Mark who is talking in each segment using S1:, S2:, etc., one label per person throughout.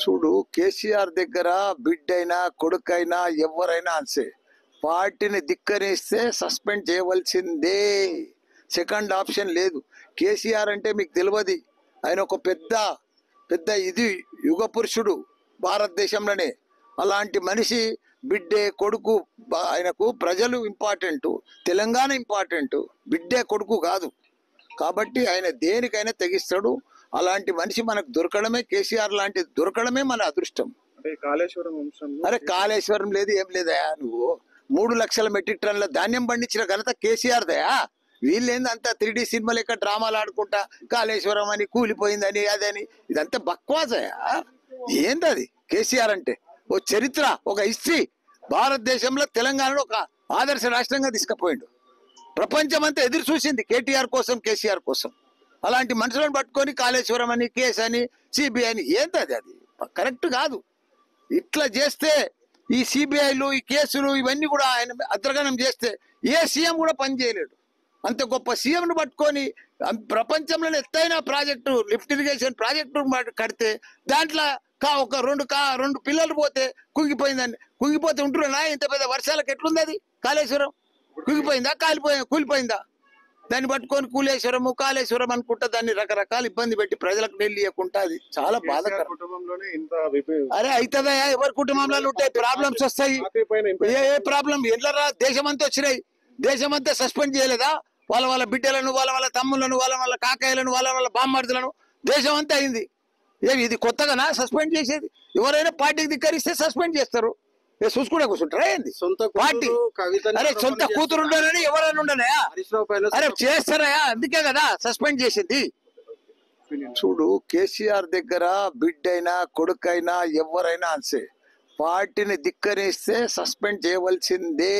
S1: చూడు కేసీఆర్ దగ్గర బిడ్డైనా కొడుకైనా ఎవరైనా అంతే పార్టీని ధిక్కరిస్తే సస్పెండ్ చేయవలసిందే. సెకండ్ ఆప్షన్ లేదు. కేసీఆర్ అంటే మీకు తెలియదు, ఆయన ఒక పెద్ద పెద్ద ఇది యుగ పురుషుడు భారతదేశంలోనే. అలాంటి మనిషి బిడ్డే కొడుకు ఆయనకు ప్రజలు ఇంపార్టెంట్, తెలంగాణ ఇంపార్టెంట్, బిడ్డే కొడుకు కాదు. కాబట్టి ఆయన దేనికైనా తెగిస్తాడు. అలాంటి మనిషి మనకు దొరకడమే, కేసీఆర్ లాంటి దొరకడమే మన అదృష్టం. అరే కాళేశ్వరం లేదు ఏం లేదయా, నువ్వు 3 లక్షల మెట్రిక్ టన్నుల ధాన్యం పండించిన ఘనత కేసీఆర్ దయా. వీళ్ళేంది అంతా 3D సినిమా లెక్క డ్రామాలు ఆడుకుంటా కాళేశ్వరం అని కూలిపోయిందని అదని, ఇదంతా బక్వాసయా. ఏంది అది? కేసీఆర్ అంటే ఓ చరిత్ర, ఒక హిస్టరీ. భారతదేశంలో తెలంగాణలో ఒక ఆదర్శ రాష్ట్రంగా తీసుకుపోయిండు. ప్రపంచం అంతా ఎదురు చూసింది కేటీఆర్ కోసం, కేసీఆర్ కోసం. అలాంటి మనుషులను పట్టుకొని కాళేశ్వరం అని, కేసు అని, సిబిఐ అని, ఏంటది? అది కరెక్ట్ కాదు. ఇట్లా చేస్తే ఈ సిబిఐలు, ఈ కేసులు ఇవన్నీ కూడా ఆయన అద్రగణం చేస్తే ఏ సీఎం కూడా పని చేయలేడు. అంత గొప్ప సీఎంను పట్టుకొని ప్రపంచంలోనే ఎత్తైన ప్రాజెక్టు, లిఫ్ట్ ఇరిగేషన్ ప్రాజెక్టు కడితే దాంట్లో ఒక రెండు పిల్లలు పోతే కుంగిపోతే ఉంటున్నా. ఇంత పెద్ద వర్షాలకు ఎట్లుంది అది? కాళేశ్వరం కుంగిపోయిందా, కూలిపోయిందా? దాన్ని పట్టుకొని కాళేశ్వరం అనుకుంటా దాన్ని రకరకాల ఇబ్బంది పెట్టి ప్రజలకు నెల్లియకుంటా, అది చాలా బాధాకరం. అరే అవుతుందా? ఎవరి కుటుంబంలో ఉంటాయి ప్రాబ్లమ్స్, వస్తాయి. ఏ ప్రాబ్లం ఎట్లరా? దేశమంతా వచ్చినాయి, దేశమంతా సస్పెండ్ చేయలేదా? వాళ్ళ బిడ్డలను, వాళ్ళ తమ్ములను, వాళ్ళ కాకాయలను, వాళ్ళ బామ్మర్దులను, దేశం అంతా అయింది. ఏమి ఇది కొత్తగానా సస్పెండ్ చేసేది? ఎవరైనా పార్టీకి ధిక్కరిస్తే సస్పెండ్ చేస్తారు. చూసుకుంటే కూర్చుంటారా ఏంది? పార్టీ అరే సొంత కూతురు ఉండనని ఎవరైనా ఉండనయా? అరే చేస్తారయా, అందుకే కదా సస్పెండ్ చేసింది. చూడు కేసీఆర్ దగ్గర బిడ్డైనా కొడుకైనా ఎవరైనా అంతే పార్టీని ధిక్కరిస్తే సస్పెండ్ చేయవలసిందే.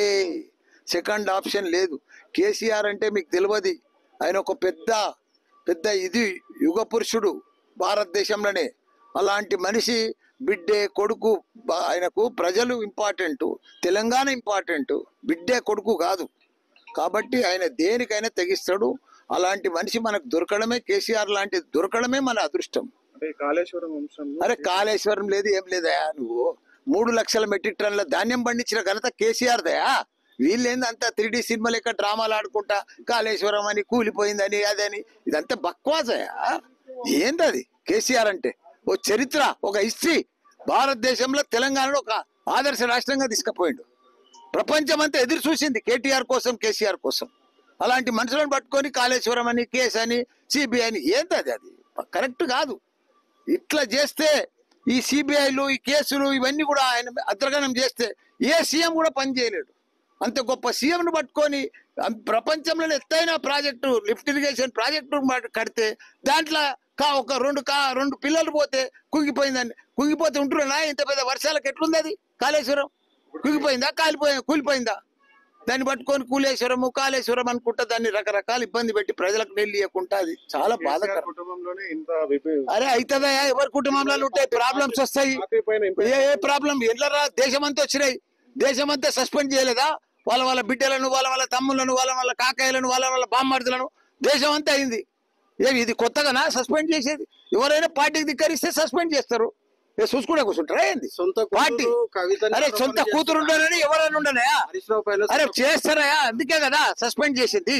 S1: సెకండ్ ఆప్షన్ లేదు. కేసీఆర్ అంటే మీకు తెలియదు, ఆయన ఒక పెద్ద పెద్ద ఇది యుగ పురుషుడు భారతదేశంలోనే. అలాంటి మనిషి బిడ్డే కొడుకు ఆయనకు ప్రజలు ఇంపార్టెంట్, తెలంగాణ ఇంపార్టెంట్, బిడ్డే కొడుకు కాదు. కాబట్టి ఆయన దేనికైనా తెగిస్తాడు. అలాంటి మనిషి మనకు దొరకడమే, కేసీఆర్ లాంటి దొరకడమే మన అదృష్టం. అరే కాళేశ్వరం లేదు ఏం లేదయా, నువ్వు 3 లక్షల మెట్రిక్ టన్నుల ధాన్యం పండించిన ఘనత కేసీఆర్ దయా. వీళ్ళేంది అంతా 3D సినిమా లెక్క డ్రామాలు ఆడుకుంటా కాళేశ్వరం అని కూలిపోయిందని అదని, ఇదంతా బక్వాసయా. ఏంది అది? కేసీఆర్ అంటే ఓ చరిత్ర, ఒక హిస్టరీ. భారతదేశంలో తెలంగాణలో ఒక ఆదర్శ రాష్ట్రంగా తీసుకుపోయిండు. ప్రపంచం అంతా ఎదురు చూసింది కేటీఆర్ కోసం, కేసీఆర్ కోసం. అలాంటి మనుషులను పట్టుకొని కాళేశ్వరం అని, కేసు అని, సిబిఐ అని, ఏంటది? అది కరెక్ట్ కాదు. ఇట్లా చేస్తే ఈ సిబిఐలు, ఈ కేసులు ఇవన్నీ కూడా ఆయన అద్రగణం చేస్తే ఏ సీఎం కూడా పని చేయలేడు. అంత గొప్ప సీఎంను పట్టుకొని ప్రపంచంలోనే ఎత్తైన ప్రాజెక్టు, లిఫ్ట్ ఇరిగేషన్ ప్రాజెక్టు కడితే దాంట్లో ఒక రెండు పిల్లలు పోతే కుంగిపోతే ఉంటున్నా. ఇంత పెద్ద వర్షాలకు ఎట్లుంది అది? కాళేశ్వరం కుంగిపోయిందా, కూలిపోయిందా? దాన్ని పట్టుకొని కాళేశ్వరం అనుకుంటా దాన్ని రకరకాల ఇబ్బంది పెట్టి ప్రజలకు నెల్లియకుంటా, అది చాలా బాధాకరం. అరే అవుతుందా? ఎవరి కుటుంబంలో ఉంటాయి ప్రాబ్లమ్స్, వస్తాయి. ఏ ప్రాబ్లం ఎట్లరా? దేశమంతా వచ్చినాయి, దేశమంతా సస్పెండ్ చేయలేదా? వాళ్ళ బిడ్డలను, వాళ్ళ తమ్ములను, వాళ్ళ కాకాయలను, వాళ్ళ బామ్మర్దులను, దేశం అంతా అయింది. ఏమి ఇది కొత్తగానా సస్పెండ్ చేసేది? ఎవరైనా పార్టీకి ధిక్కరిస్తే సస్పెండ్ చేస్తారు. చూసుకుంటే కూర్చుంటారా ఏంది? పార్టీ అరే సొంత కూతురు ఉండనని ఎవరైనా ఉండనయా? అరే చేస్తారయా, అందుకే కదా సస్పెండ్ చేసింది.